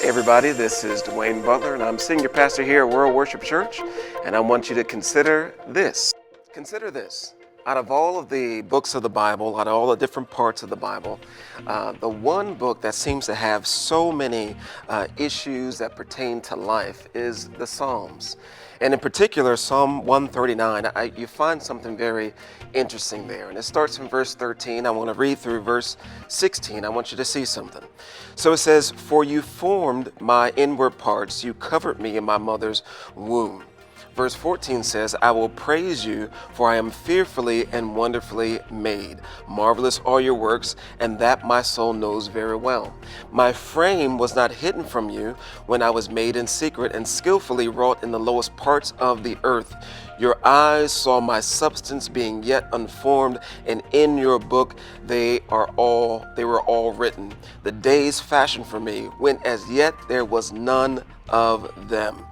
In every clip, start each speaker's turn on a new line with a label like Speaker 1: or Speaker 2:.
Speaker 1: Hey everybody, this is Duane Butler, and I'm senior pastor here at World Worship Church, and I want you to consider this. Consider this. Out of all of the books of the Bible, out of all the different parts of the Bible, the one book that seems to have so many issues that pertain to life is the Psalms. And in particular, Psalm 139, you find something very interesting there. And it starts in verse 13. I want to read through verse 16. I want you to see something. So it says, "For you formed my inward parts, you covered me in my mother's womb." Verse 14 says, "I will praise you, for I am fearfully and wonderfully made. Marvelous are your works, and that my soul knows very well. My frame was not hidden from you when I was made in secret and skillfully wrought in the lowest parts of the earth. Your eyes saw my substance being yet unformed, and in your book they were all written. The days fashioned for me, when as yet there was none of them."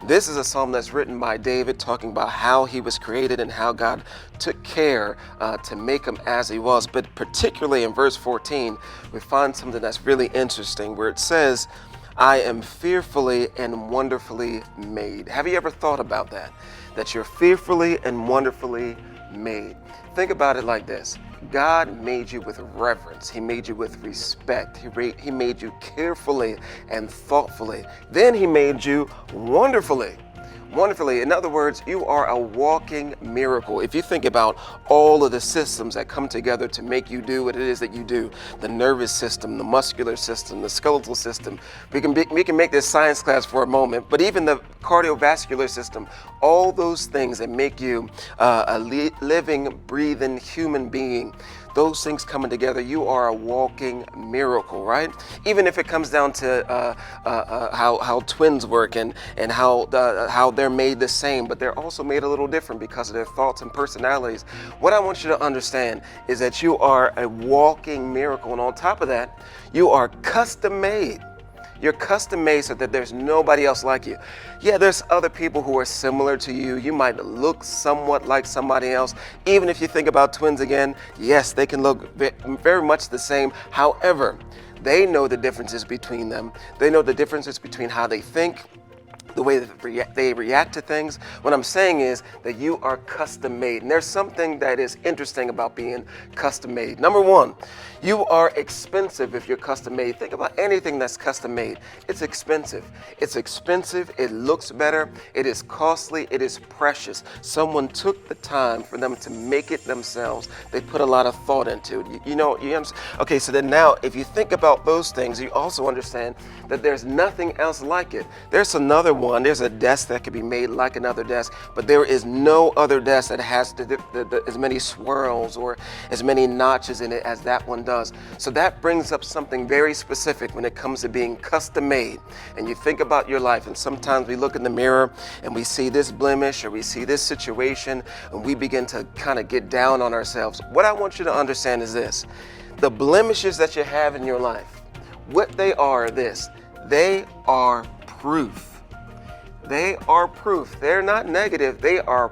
Speaker 1: This is a psalm that's written by David, talking about how he was created and how God took care to make him as he was. But particularly in verse 14, we find something that's really interesting, where it says, "I am fearfully and wonderfully made." Have you ever thought about that? That you're fearfully and wonderfully made. Think about it like this. God made you with reverence. He made you with respect. He made you carefully and thoughtfully. Then he made you wonderfully. Wonderfully. In other words, you are a walking miracle. If you think about all of the systems that come together to make you do what it is that you do, the nervous system, the muscular system, the skeletal system, we can make this science class for a moment, but even the cardiovascular system, all those things that make you a living, breathing human being, those things coming together, you are a walking miracle, right? Even if it comes down to how twins work and how they're made the same, but they're also made a little different because of their thoughts and personalities. What I want you to understand is that you are a walking miracle, and on top of that, you are custom made. You're custom made so that there's nobody else like you. Yeah, there's other people who are similar to you. You might look somewhat like somebody else. Even if you think about twins again, yes, they can look very much the same. However, they know the differences between them. They know the differences between how they think, the way that they react to things. What I'm saying is that you are custom made. And there's something that is interesting about being custom made. Number one, you are expensive if you're custom made. Think about anything that's custom made. It's expensive. It's expensive. It looks better. It is costly. It is precious. Someone took the time for them to make it themselves. They put a lot of thought into it. You understand? Okay, so then now if you think about those things, you also understand that there's nothing else like it. There's another one. There's a desk that could be made like another desk, but there is no other desk that has as many swirls or as many notches in it as that one does. So that brings up something very specific when it comes to being custom made. And you think about your life, and sometimes we look in the mirror and we see this blemish or we see this situation, and we begin to kind of get down on ourselves. What I want you to understand is this: the blemishes that you have in your life, what they are this: they are proof. They are proof. They're not negative. They are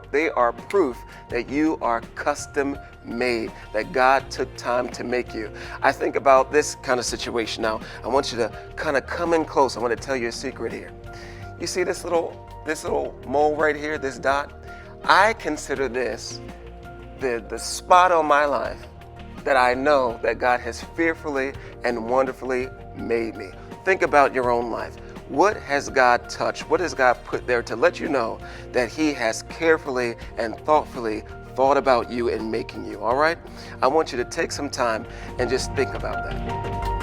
Speaker 1: proof that you are custom made, that God took time to make you. I think about this kind of situation now. I want you to kind of come in close. I want to tell you a secret here. You see this little mole right here, this dot? I consider this the spot on my life that I know that God has fearfully and wonderfully made me. Think about your own life. What has God touched? What has God put there to let you know that He has carefully and thoughtfully thought about you in making you, all right? I want you to take some time and just think about that.